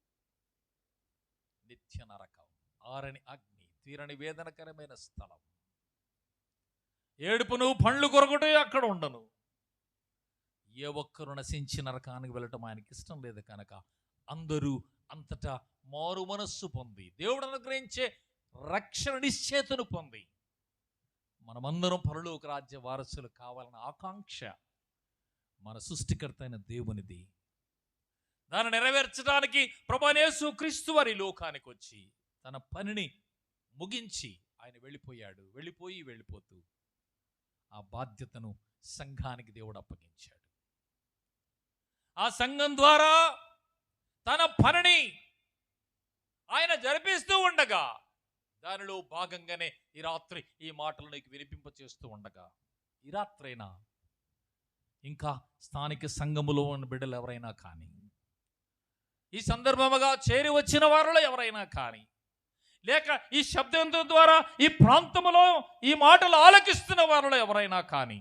నిత్య నరకం, ఆరని అగ్ని, తీరని వేదనకరమైన స్థలం. ఏడుపును పండ్లు కొరకటే అక్కడ ఉండను. ఏ ఒక్కరు నశించి నరకానికి వెళ్ళటం ఆయనకి ఇష్టం లేదు కనుక అందరూ అంతటా మారు మనస్సు పొంది, దేవుడు అనుగ్రహించే రక్షణ నిశ్చేతను పొంది, మనమందరం పరలోక రాజ్య వారసులు కావాలన్న ఆకాంక్ష మన సృష్టికర్త అయిన దేవునిది. దాన్ని నెరవేర్చడానికి ప్రభువైన యేసు క్రీస్తు వారి లోకానికి వచ్చి తన పనిని ముగించి ఆయన వెళ్ళిపోయాడు. వెళ్ళిపోతూ ఆ బాధ్యతను సంఘానికి దేవుడు అప్పగించాడు. ఆ సంఘం ద్వారా తన పనిని ఆయన జరిపిస్తూ ఉండగా, దానిలో భాగంగానే ఈ రాత్రి ఈ మాటలు నీకు వినిపింప చేస్తూ ఉండగా, ఈ రాత్రైనా ఇంకా స్థానిక సంఘములో ఉన్న బిడ్డలు ఎవరైనా కానీ, ఈ సందర్భముగా చేరి వచ్చిన వారిలో ఎవరైనా కానీ, లేక ఈ శబ్దం ద్వారా ఈ ప్రాంతములో ఈ మాటలు ఆలకిస్తున్న వారిలో ఎవరైనా కానీ,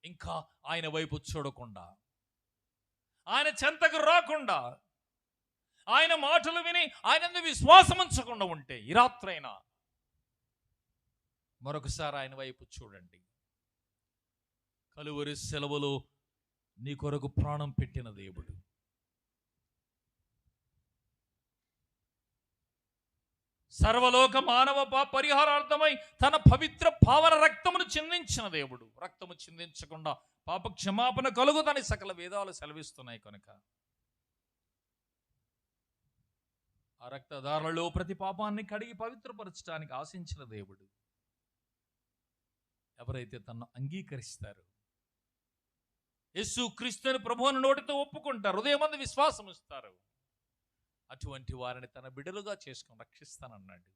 ఇంకా ఆయన వైపు చూడకుండా, ఆయన చెంతకు రాకుండా, ఆయన మాటలు విని ఆయన విశ్వాసం ఉంచకుండా ఉంటే, ఈ రాత్రైనా మరొకసారి ఆయన వైపు చూడండి. కలువరి సెలవులో నీ కొరకు ప్రాణం పెట్టిన దేవుడు, సర్వలోక మానవ పరిహారార్థమై తన పవిత్ర పావన రక్తమును చిందించిన దేవుడు, రక్తము చిందించకుండా పాప క్షమాపణ కలుగుదని సకల వేదాలు సెలవిస్తున్నాయి కనుక ఆ రక్తధారలో ప్రతి పాపాన్ని కడిగి పవిత్రపరచడానికి ఆశించిన దేవుడు. ఎవరైతే తనను అంగీకరిస్తారో, యేసు క్రీస్తుని ప్రభువుని నోటితో ఒప్పుకుంటారు, హృదయమందు విశ్వాసం ఇస్తారు, అటువంటి వారిని తన బిడ్డలుగా చేసుకొని రక్షిస్తానన్నాడు,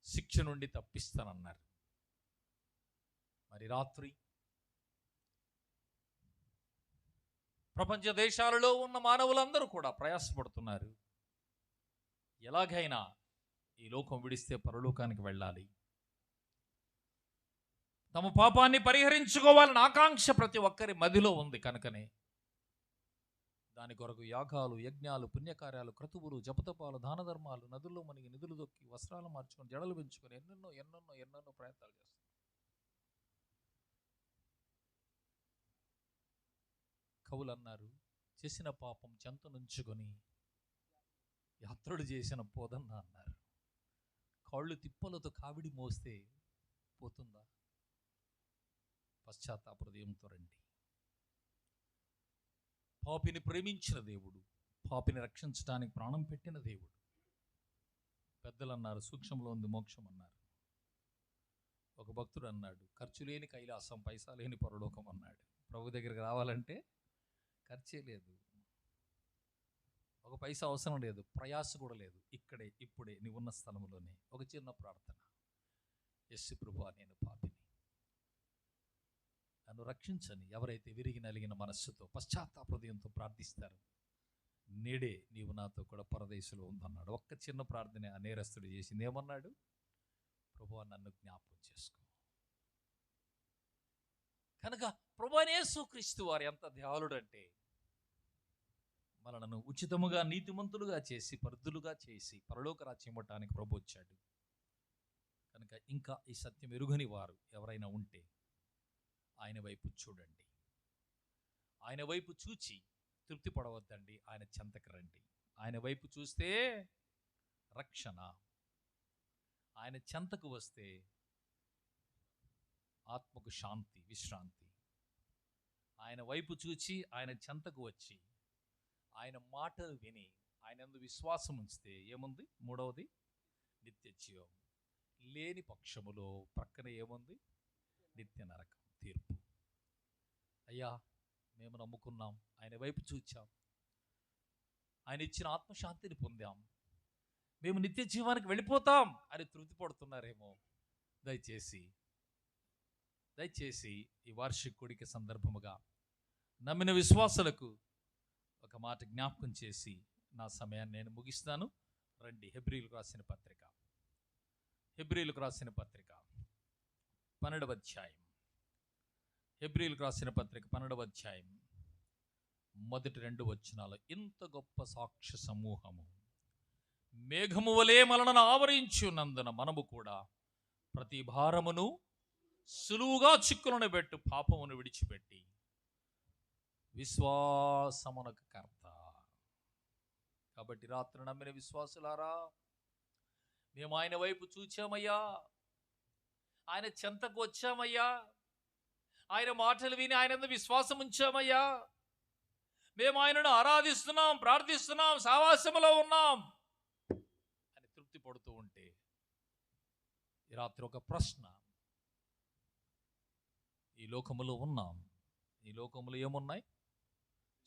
శిక్ష నుండి తప్పిస్తానన్నారు. మరి రాత్రి ప్రపంచ దేశాలలో ఉన్న మానవులందరూ కూడా ప్రయాసపడుతున్నారు. ఎలాగైనా ఈ లోకం విడిస్తే పరలోకానికి వెళ్ళాలి, తమ పాపాన్ని పరిహరించుకోవాలని ఆకాంక్ష ప్రతి ఒక్కరి మదిలో ఉంది. కనుకనే దాని కొరకు యాగాలు, యజ్ఞాలు, పుణ్యకార్యాలు, క్రతువులు, జపతపాలు, దాన ధర్మాలు, నదుల్లో మునిగి నిధులు దొక్కి వస్త్రాలు మార్చుకొని జడలు పెంచుకొని ఎన్నెన్నో ప్రయత్నాలు చేస్తారు. కవులు అన్నారు, చేసిన పాపం చెంత నుంచుకొని యాత్రలు చేసిన పోదన్న అన్నారు. కాళ్ళు తిప్పలతో కావిడి మోస్తే పోతుందా? పశ్చాత్తాప హృదయంతో రండి. పాపిని ప్రేమించిన దేవుడు, పాపిని రక్షించడానికి ప్రాణం పెట్టిన దేవుడు. పెద్దలు అన్నారు, సూక్ష్మంలో ఉంది మోక్షం అన్నారు. ఒక భక్తుడు అన్నాడు, ఖర్చు లేని కైలాసం, పైసా లేని పరలోకం అన్నాడు. ప్రభు దగ్గరికి రావాలంటే ఖర్చే లేదు, ఒక పైసా అవసరం లేదు, ప్రయాస కూడా లేదు. ఇక్కడే ఇప్పుడే నీవున్న స్థలంలోనే ఒక చిన్న ప్రార్థన. యేసు ప్రభువా, నేను పాపిని, నన్ను రక్షించని ఎవరైతే విరిగి నలిగిన మనస్సుతో పశ్చాత్తాప హృదయంతో ప్రార్థిస్తారు, నేడే నీవు నాతో కూడా పరదేశంలో ఉందన్నాడు. ఒక్క చిన్న ప్రార్థన ఆ నేరస్తుడు చేసింది. ఏమన్నాడు? ప్రభువా, నన్ను జ్ఞాపకం చేసుకో. కనుక ప్రభువైన యేసుక్రీస్తు వారు ఎంత దయాళుడంటే మనలను ఉచితముగా నీతిమంతులుగా చేసి పరిధులుగా చేసి పరలోక రాజ్యం ఇవ్వటానికి ప్రభు వచ్చాడు. కనుక ఇంకా ఈ సత్యం ఎరుగని వారు ఎవరైనా ఉంటే ఆయన వైపు చూడండి. ఆయన వైపు చూచి తృప్తి పడవద్దండి, ఆయన చెంతకు రండి. ఆయన వైపు చూస్తే రక్షణ, ఆయన చెంతకు వస్తే ఆత్మకు శాంతి, విశ్రాంతి. ఆయన వైపు చూచి ఆయన చెంతకు వచ్చి ఆయన మాటలు విని ఆయన యందు విశ్వాసం ఉంచితే ఏముంది? మూడవది నిత్య జీవం. లేని పక్షములో ప్రక్కన ఏముంది? నిత్య నరకం, తీర్పు. అయ్యా, మేము నమ్ముకున్నాం, ఆయన వైపు చూచాం, ఆయన ఇచ్చిన ఆత్మశాంతిని పొందాం, మేము నిత్య జీవానికి వెళ్ళిపోతాం అని తృప్తి పడుతున్నారేమో. దయచేసి ఈ వార్షిక కూడిక సందర్భముగా నమ్మిన విశ్వాసులకు ఒక మాట జ్ఞాపకం చేసి నా సమయాన్ని నేను ముగిస్తాను. రండి, హెబ్రీయులకు రాసిన పత్రిక 12వ అధ్యాయం. హెబ్రీయులకు రాసిన పత్రిక 12వ అధ్యాయం మొదటి 2 వచనాలు. ఇంత గొప్ప సాక్ష్య సమూహము మేఘము వలె మనలను ఆవరించున్నందున మనము కూడా ప్రతి భారమును సులువుగా చిక్కులను పెట్టు పాపమును విడిచిపెట్టి విశ్వాసమునకు కర్త. కాబట్టి రాత్రి నమ్మిన విశ్వాసులారా, మేము ఆయన వైపు చూచామయ్యా, ఆయన చెంతకు వచ్చామయ్యా, ఆయన మాటలు విని ఆయన విశ్వాసం ఉంచామయ్యా, మేము ఆయనను ఆరాధిస్తున్నాం, ప్రార్థిస్తున్నాం, సావాసములో ఉన్నాం అని తృప్తి పడుతూ ఉంటే ఈ రాత్రి ఒక ప్రశ్న. ఈ లోకములో ఉన్నాం, ఈ లోకములో ఏమున్నాయి?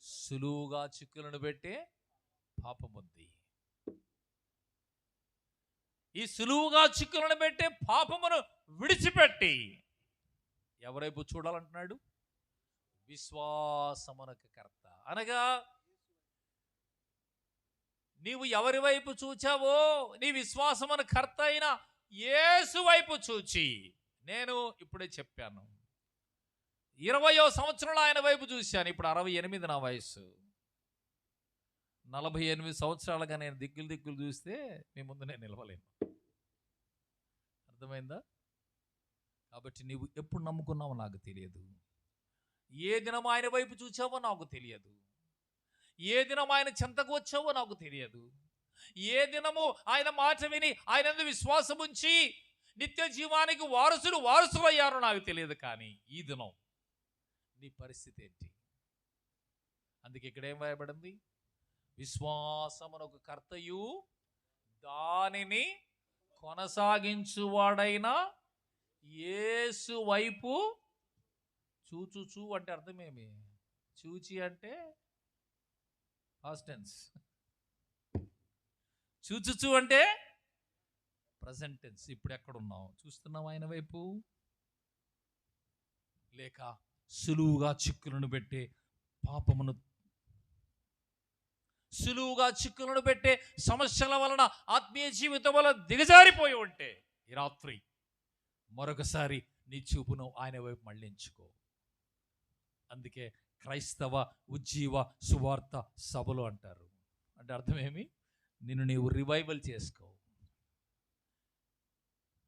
సులువుగా చిక్కులను పెట్టే పాపముంది. ఈ సులువుగా చిక్కులను పెట్టే పాపమును విడిచిపెట్టి ఎవరైపు చూడాలంటున్నాడు? విశ్వాసమునకు కర్త. అనగా నీవు ఎవరి వైపు చూచావో, నీ విశ్వాసమునకు కర్త అయిన యేసు వైపు చూచి, నేను ఇప్పుడే చెప్పాను, 20వ సంవత్సరంలో ఆయన వైపు చూశాను. ఇప్పుడు 68 నా వయస్సు. 48 సంవత్సరాలుగా నేను దిక్కులు చూస్తే మీ ముందు నేను నిలవలేను. అర్థమైందా? కాబట్టి నీవు ఎప్పుడు నమ్ముకున్నావో నాకు తెలియదు, ఏ దినం ఆయన వైపు చూచావో నాకు తెలియదు, ఏ దినం ఆయన చెంతకు వచ్చావో నాకు తెలియదు, ఏ దినము ఆయన మాట విని ఆయన విశ్వాసం ఉంచి నిత్య జీవానికి వారసులు అయ్యారో నాకు తెలియదు. కానీ ఈ దినం నీ పరిస్థితి ఏంటి? అందుకే ఇక్కడ ఏం రాయబడింది? విశ్వాసమునకు కర్తయు దానిని కొనసాగించువాడైన యేసు వైపు చూచు అంటే అర్థమేమి? చూచి అంటే పాస్ట్ టెన్స్, చూచుచు అంటే ప్రజెంట్ టెన్స్. ఇప్పుడు ఎక్కడున్నావు? చూస్తున్నావు ఆయన వైపు? లేక సులువుగా చిక్కులను పెట్టే పాపమును, సులువుగా చిక్కులను పెట్టే సమస్యల వలన ఆత్మీయ జీవితం వల్ల దిగజారిపోయి ఉంటే ఈ రాత్రి మరొకసారి నీ చూపును ఆయన వైపు మళ్ళించుకో. అందుకే క్రైస్తవ ఉజ్జీవ సువార్త సభలు అంటారు. అంటే అర్థమేమి? నిన్ను నీవు రివైవల్ చేసుకో.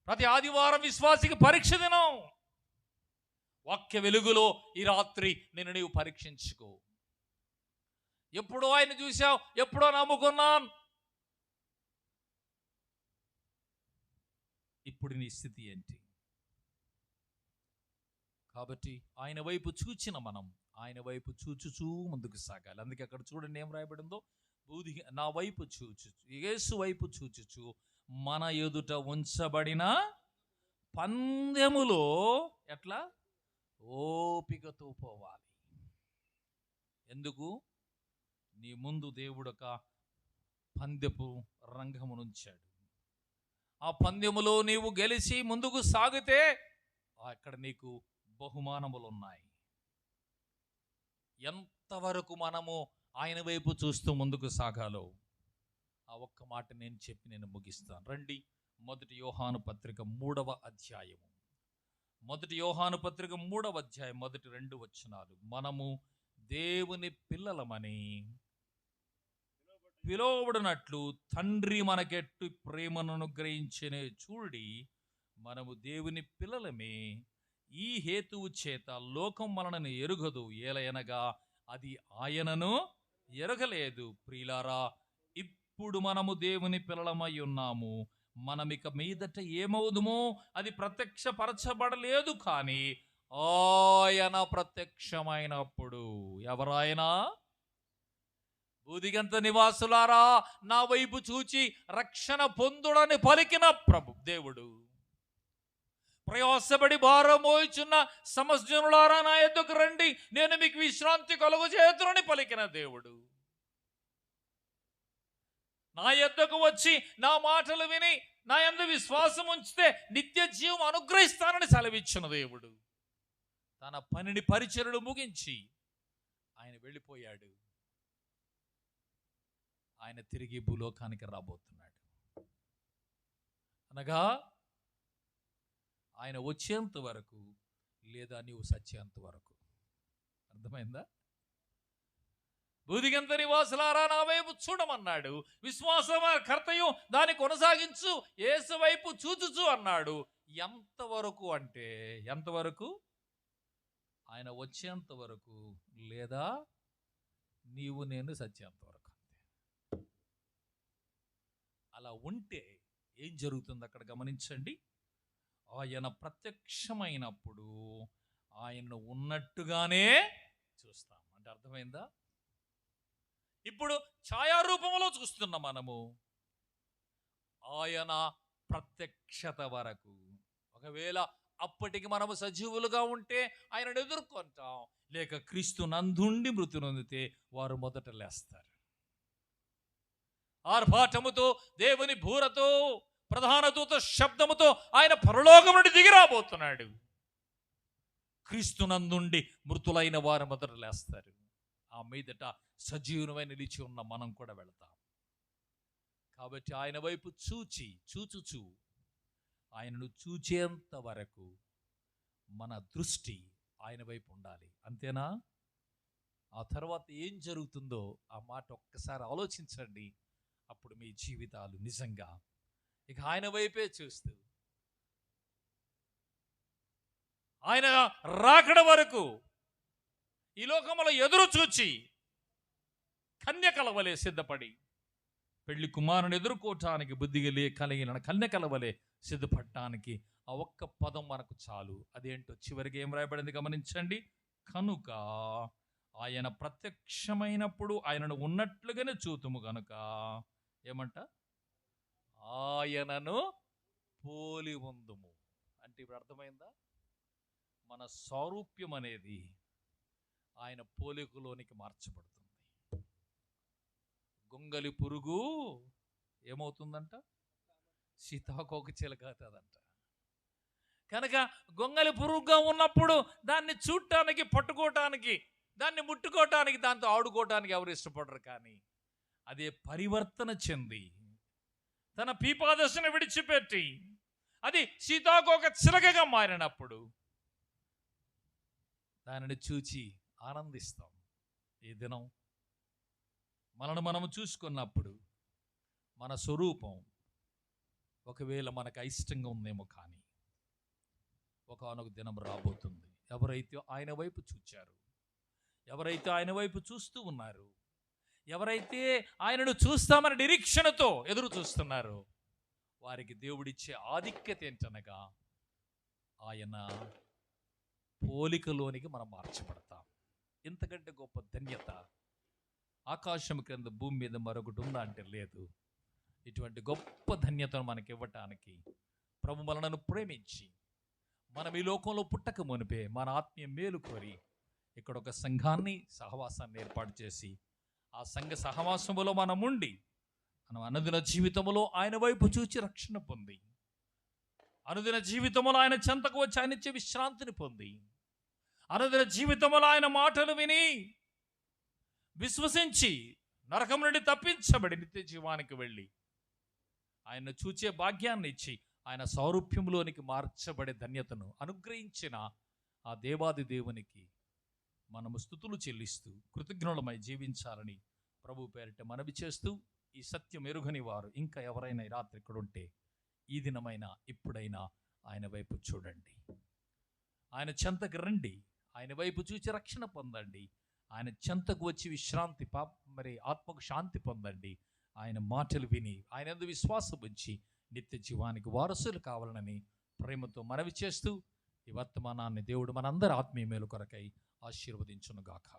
ప్రతి ఆదివారం విశ్వాసికి పరీక్ష దినం. వాక్య వెలుగులో ఈ రాత్రి నిన్ను నీవు పరీక్షించుకో. ఎప్పుడో ఆయన చూశావు, ఎప్పుడో నమ్ముకున్నాను, ఇప్పుడు నీ స్థితి ఏంటి? కాబట్టి ఆయన వైపు చూచిన మనం ఆయన వైపు చూచుచూ ముందుకు సాగాలి. అందుకే అక్కడ చూడండి ఏం రాయబడిందో, నా వైపు చూచు, యేసు వైపు చూచుచు మన ఎదుట ఉంచబడిన పందెములో ఎట్లా ఓపికతో పోవాలి. ఎందుకు? నీ ముందు దేవుడు ఒక పందెపు రంగమునుంచాడు. ఆ పందెములో నీవు గెలిచి ముందుకు సాగితే అక్కడ నీకు బహుమానములు ఉన్నాయి. ఎంతవరకు మనము ఆయన వైపు చూస్తూ ముందుకు సాగాలో ఆ ఒక్క మాట నేను చెప్పి నేను ముగిస్తాను. రండి, 1 యోహాను పత్రిక 3వ అధ్యాయము మొదటి యోహాను పత్రిక 3వ అధ్యాయం మొదటి 2 వచనాలు. మనము దేవుని పిల్లలమని పిలువబడినట్లు తండ్రి మనకెట్టు ప్రేమను అనుగ్రహించనే చూడి మనము దేవుని పిల్లలమే. ఈ హేతువు చేత లోకం మనలను ఎరుగదు, ఏలయనగా అది ఆయనను ఎరగలేదు. ప్రియులారా, ఇప్పుడు మనము దేవుని పిల్లలమై ఉన్నాము. మనమిక మీదట ఏమవుదుమో అది ప్రత్యక్షపరచబడలేదు, కానీ ఆయన ప్రత్యక్షమైనప్పుడు. ఎవరాయనా? బూదిగంత నివాసులారా, నా వైపు చూచి రక్షణ పొందుడని పలికిన ప్రభు దేవుడు. ప్రయాసపడి భారం మోయుచున్న సమస్యనులారా, నా యొద్దకు రండి, నేను మీకు విశ్రాంతి కలుగజేతునని పలికిన దేవుడు. నా యొద్దకు వచ్చి నా మాటలు విని నా యందు విశ్వాసం ఉంచితే నిత్య జీవం అనుగ్రహిస్తానని సెలవిచ్చిన దేవుడు. తన పనిని పరిచర్యలు ముగించి ఆయన వెళ్ళిపోయాడు. ఆయన తిరిగి భూలోకానికి రాబోతున్నాడు. అనగా ఆయన వచ్చేంత వరకు, లేదా నీవు సచ్చేంత వరకు. అర్థమైందా? బూదిగంత నివాసులారా, నా వైపు చూడమన్నాడు. విశ్వాసకర్తయు దాన్ని కొనసాగించు యేసు వైపు చూచుచు అన్నాడు. ఎంతవరకు అంటే ఎంతవరకు? ఆయన వచ్చేంత వరకు, లేదా నీవు నేను సచ్చేంత వరకు. అలా ఉంటే ఏం జరుగుతుంది అక్కడ గమనించండి. ఆయన ప్రత్యక్షమైనప్పుడు ఆయన్ను ఉన్నట్టుగానే చూస్తాం. అంటే అర్థమైందా? ఇప్పుడు ఛాయారూపంలో చూస్తున్నాం మనము. ఆయన ప్రత్యక్షత వరకు. ఒకవేళ అప్పటికి మనము సజీవులుగా ఉంటే ఆయనను ఎదుర్కొంటాం, లేక క్రీస్తు నందుండి మృతి నొందితే వారు మొదట లేస్తారు. ఆర్భాటముతో, దేవుని బూరతో, ప్రధాన దూత శబ్దముతో ఆయన పరలోకం నుండి దిగి రాబోతున్నాడు. క్రీస్తు నందుండి మృతులైన వారు మొదట లేస్తారు. ఆ మీదట సజీవమై నిలిచి ఉన్న మనం కూడా వెళతాం. కాబట్టి ఆయన వైపు చూచుచు ఆయనను చూచేంత వరకు మన దృష్టి ఆయన వైపు ఉండాలి. అంతేనా? ఆ తర్వాత ఏం జరుగుతుందో ఆ మాట ఒక్కసారి ఆలోచించండి. అప్పుడు మీ జీవితాలు నిజంగా ఇక ఆయన వైపే చూస్తూ, ఆయన రాకడ వరకు ఈ లోకములో ఎదురు చూచి కన్యకల వలె సిద్ధపడి, పెళ్లి కుమారుని ఎదుర్కోవటానికి బుద్ధిగా కలిగిన కన్యకల వలె సిద్ధపడటానికి ఆ ఒక్క పదం మనకు చాలు. అదేంటో చివరికి ఏం రాయబడింది గమనించండి. కనుక ఆయన ప్రత్యక్షమైనప్పుడు ఆయనను ఉన్నట్లుగానే చూతుము గనుక ఏమంట? ఆయనను పోలి ఉందుము. అంటే ఇప్పుడు అర్థమైందా? మన సారూప్యం అనేది ఆయన పోలికలోనికి మార్చబడుతుంది. గొంగలి పురుగు ఏమవుతుందంట? సీతాకోక చిలక అవుతుందంట. కనుక గొంగలి పురుగుగా ఉన్నప్పుడు దాన్ని చూడటానికి, పట్టుకోవటానికి, దాన్ని ముట్టుకోవటానికి, దాంతో ఆడుకోవటానికి ఎవరు ఇష్టపడరు. కానీ అదే పరివర్తన చెంది తన పీపాదశను విడిచిపెట్టి అది సీతాకోక చిలకగా మారినప్పుడు దానిని చూచి ఆనందిస్తాం. ఈ దినం మనను మనము చూసుకున్నప్పుడు మన స్వరూపం ఒకవేళ మనకు అయిష్టంగా ఉందేమో, కానీ ఒకానొక దినం రాబోతుంది. ఎవరైతే ఆయన వైపు చూచారు, ఎవరైతే ఆయన వైపు చూస్తూ ఉన్నారు, ఎవరైతే ఆయనను చూస్తామని నిరీక్షణతో ఎదురు చూస్తున్నారో వారికి దేవుడిచ్చే ఆధిక్యత ఏంటనగా ఆయన పోలికలోనికి మనం మార్చబడతాం. ఇంతకంటే గొప్ప ధన్యత ఆకాశం క్రింద భూమి మీద మరొకటి ఉందా అంటే లేదు. ఇటువంటి గొప్ప ధన్యతను మనకి ఇవ్వటానికి ప్రభు మనలను ప్రేమించి మనం ఈ లోకంలో పుట్టక మునిపే మన ఆత్మీయ మేలు కోరి ఇక్కడ ఒక సంఘాన్ని, సహవాసాన్ని ఏర్పాటు చేసి ఆ సంఘ సహవాసములో మనం ఉండి మనం అనుదిన జీవితంలో ఆయన వైపు చూచి రక్షణ పొంది, అనుదిన జీవితంలో ఆయన చెంతకు వచ్చి ఆయన ఇచ్చే విశ్రాంతిని పొంది, అనుదిన జీవితంలో ఆయన మాటలు విని విశ్వసించి నరకం నుండి తప్పించబడి నిత్య జీవానికి వెళ్ళి ఆయన చూచే భాగ్యాన్ని ఇచ్చి ఆయన సారూప్యంలోనికి మార్చబడే ధన్యతను అనుగ్రహించిన ఆ దేవాది దేవునికి మనము స్తుతులు చెల్లిస్తూ కృతజ్ఞులమై జీవించాలని ప్రభు పేరిట మనవి చేస్తూ, ఈ సత్యం ఎరుగని వారు ఇంకా ఎవరైనా ఈ రాత్రి ఇక్కడ ఉంటే ఈ దినమైనా ఇప్పుడైనా ఆయన వైపు చూడండి, ఆయన చెంతకు రండి, ఆయన వైపు చూచి రక్షణ పొందండి, ఆయన చెంతకు వచ్చి విశ్రాంతి మరి ఆత్మకు శాంతి పొందండి, ఆయన మాటలు విని ఆయన యందు విశ్వాసం ఉంచి నిత్య జీవానికి వారసులు కావాలని ప్రేమతో మనవి చేస్తూ ఈ వర్తమానాన్ని దేవుడు మనందరి ఆత్మీయ మేలు కొరకై ఆశీర్వదించునుగాక.